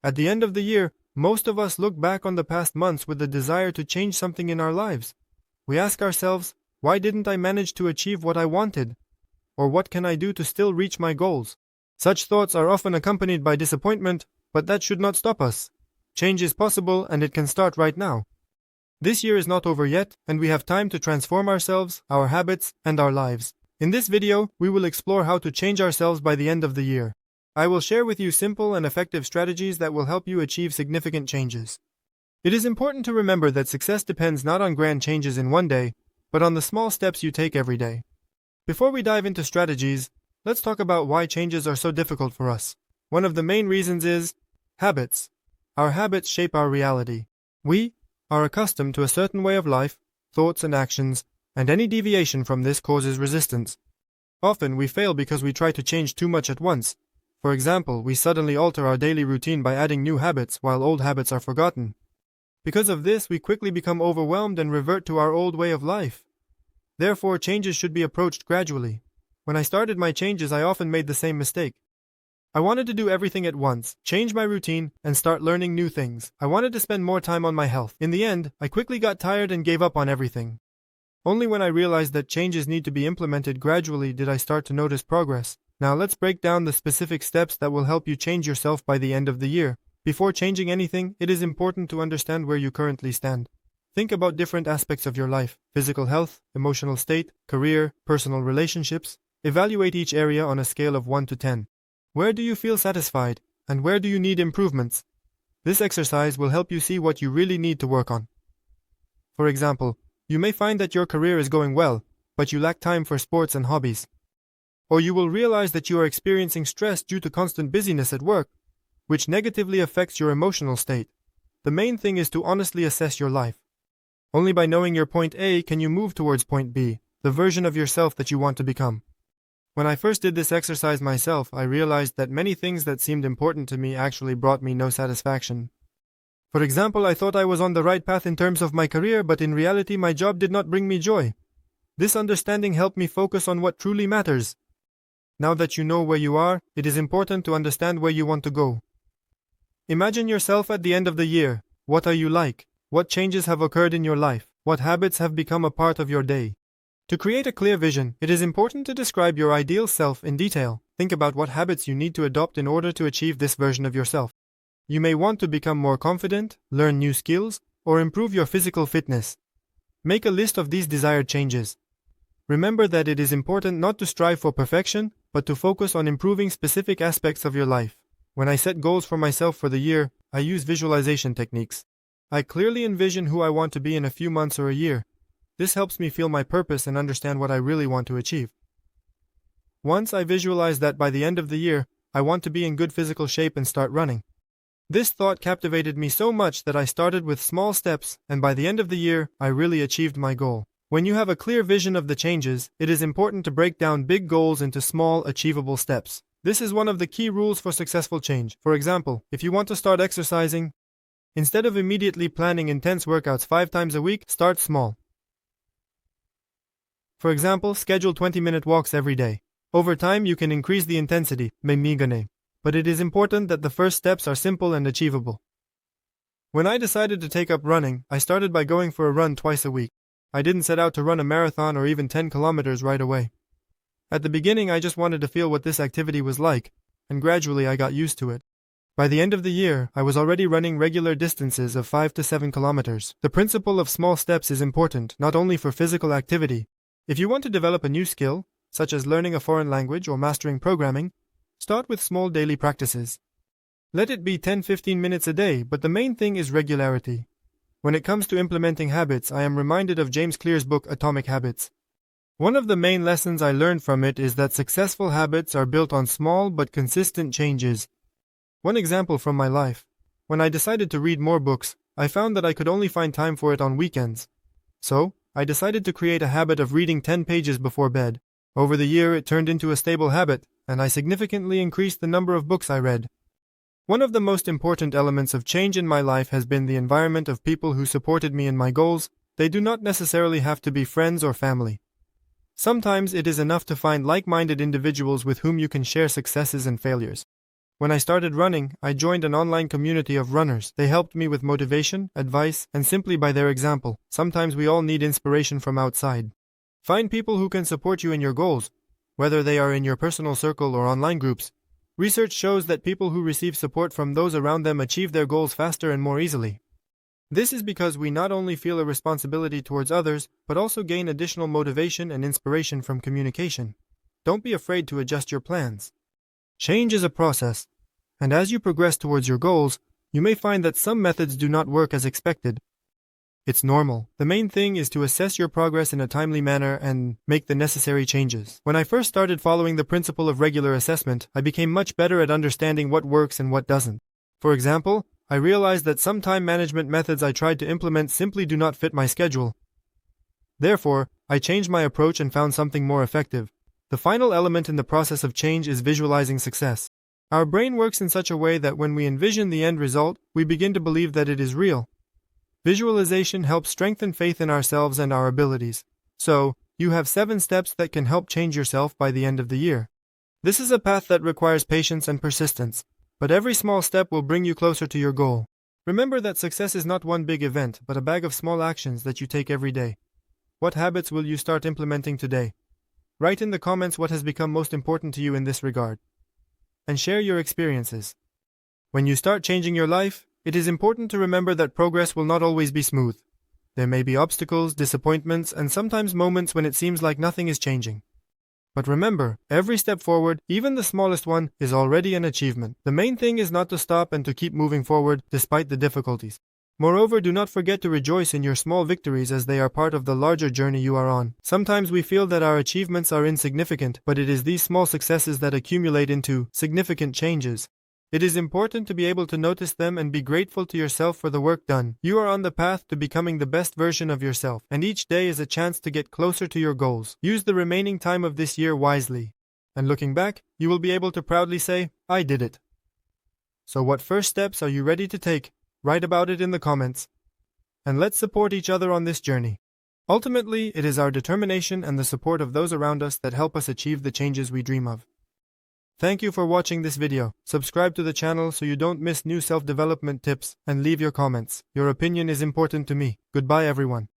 At the end of the year, most of us look back on the past months with the desire to change something in our lives. We ask ourselves, why didn't I manage to achieve what I wanted? Or what can I do to still reach my goals? Such thoughts are often accompanied by disappointment, but that should not stop us. Change is possible and it can start right now. This year is not over yet, and we have time to transform ourselves, our habits, and our lives. In this video, we will explore how to change ourselves by the end of the year. I will share with you simple and effective strategies that will help you achieve significant changes. It is important to remember that success depends not on grand changes in one day, but on the small steps you take every day. Before we dive into strategies, let's talk about why changes are so difficult for us. One of the main reasons is habits. Our habits shape our reality. We are accustomed to a certain way of life, thoughts and actions, and any deviation from this causes resistance. Often we fail because we try to change too much at once. For example, we suddenly alter our daily routine by adding new habits while old habits are forgotten. Because of this, we quickly become overwhelmed and revert to our old way of life. Therefore, changes should be approached gradually. When I started my changes, I often made the same mistake. I wanted to do everything at once, change my routine, and start learning new things. I wanted to spend more time on my health. In the end, I quickly got tired and gave up on everything. Only when I realized that changes need to be implemented gradually did I start to notice progress. Now let's break down the specific steps that will help you change yourself by the end of the year. Before changing anything, it is important to understand where you currently stand. Think about different aspects of your life: physical health, emotional state, career, personal relationships. Evaluate each area on a scale of 1 to 10. Where do you feel satisfied, and where do you need improvements? This exercise will help you see what you really need to work on. For example, you may find that your career is going well, but you lack time for sports and hobbies. Or you will realize that you are experiencing stress due to constant busyness at work, which negatively affects your emotional state. The main thing is to honestly assess your life. Only by knowing your point A can you move towards point B, the version of yourself that you want to become. When I first did this exercise myself, I realized that many things that seemed important to me actually brought me no satisfaction. For example, I thought I was on the right path in terms of my career, but in reality my job did not bring me joy. This understanding helped me focus on what truly matters. Now that you know where you are, it is important to understand where you want to go. Imagine yourself at the end of the year. What are you like? What changes have occurred in your life? What habits have become a part of your day? To create a clear vision, it is important to describe your ideal self in detail. Think about what habits you need to adopt in order to achieve this version of yourself. You may want to become more confident, learn new skills, or improve your physical fitness. Make a list of these desired changes. Remember that it is important not to strive for perfection, but to focus on improving specific aspects of your life. When I set goals for myself for the year, I use visualization techniques. I clearly envision who I want to be in a few months or a year. This helps me feel my purpose and understand what I really want to achieve. Once I visualize that by the end of the year, I want to be in good physical shape and start running. This thought captivated me so much that I started with small steps, and by the end of the year, I really achieved my goal. When you have a clear vision of the changes, it is important to break down big goals into small, achievable steps. This is one of the key rules for successful change. For example, if you want to start exercising, instead of immediately planning intense workouts 5 times a week, start small. For example, schedule 20-minute walks every day. Over time, you can increase the intensity, but it is important that the first steps are simple and achievable. When I decided to take up running, I started by going for a run twice a week. I didn't set out to run a marathon or even 10 kilometers right away. At the beginning, I just wanted to feel what this activity was like, and gradually I got used to it. By the end of the year, I was already running regular distances of 5 to 7 kilometers. The principle of small steps is important, not only for physical activity. If you want to develop a new skill, such as learning a foreign language or mastering programming, start with small daily practices. Let it be 10-15 minutes a day, but the main thing is regularity. When it comes to implementing habits, I am reminded of James Clear's book Atomic Habits. One of the main lessons I learned from it is that successful habits are built on small but consistent changes. One example from my life. When I decided to read more books, I found that I could only find time for it on weekends. So, I decided to create a habit of reading 10 pages before bed. Over the year, it turned into a stable habit, and I significantly increased the number of books I read. One of the most important elements of change in my life has been the environment of people who supported me in my goals. They do not necessarily have to be friends or family. Sometimes it is enough to find like-minded individuals with whom you can share successes and failures. When I started running, I joined an online community of runners. They helped me with motivation, advice, and simply by their example. Sometimes we all need inspiration from outside. Find people who can support you in your goals, whether they are in your personal circle or online groups. Research shows that people who receive support from those around them achieve their goals faster and more easily. This is because we not only feel a responsibility towards others, but also gain additional motivation and inspiration from communication. Don't be afraid to adjust your plans. Change is a process, and as you progress towards your goals, you may find that some methods do not work as expected. It's normal. The main thing is to assess your progress in a timely manner and make the necessary changes. When I first started following the principle of regular assessment, I became much better at understanding what works and what doesn't. For example, I realized that some time management methods I tried to implement simply do not fit my schedule. Therefore, I changed my approach and found something more effective. The final element in the process of change is visualizing success. Our brain works in such a way that when we envision the end result, we begin to believe that it is real. Visualization helps strengthen faith in ourselves and our abilities. So, you have 7 steps that can help change yourself by the end of the year. This is a path that requires patience and persistence, but every small step will bring you closer to your goal. Remember that success is not one big event, but a bag of small actions that you take every day. What habits will you start implementing today? Write in the comments what has become most important to you in this regard, and share your experiences. When you start changing your life, it is important to remember that progress will not always be smooth. There may be obstacles, disappointments, and sometimes moments when it seems like nothing is changing. But remember, every step forward, even the smallest one, is already an achievement. The main thing is not to stop and to keep moving forward despite the difficulties. Moreover, do not forget to rejoice in your small victories as they are part of the larger journey you are on. Sometimes we feel that our achievements are insignificant, but it is these small successes that accumulate into significant changes. It is important to be able to notice them and be grateful to yourself for the work done. You are on the path to becoming the best version of yourself, and each day is a chance to get closer to your goals. Use the remaining time of this year wisely. And looking back, you will be able to proudly say, I did it. So what first steps are you ready to take? Write about it in the comments. And let's support each other on this journey. Ultimately, it is our determination and the support of those around us that help us achieve the changes we dream of. Thank you for watching this video. Subscribe to the channel so you don't miss new self-development tips and leave your comments. Your opinion is important to me. Goodbye everyone.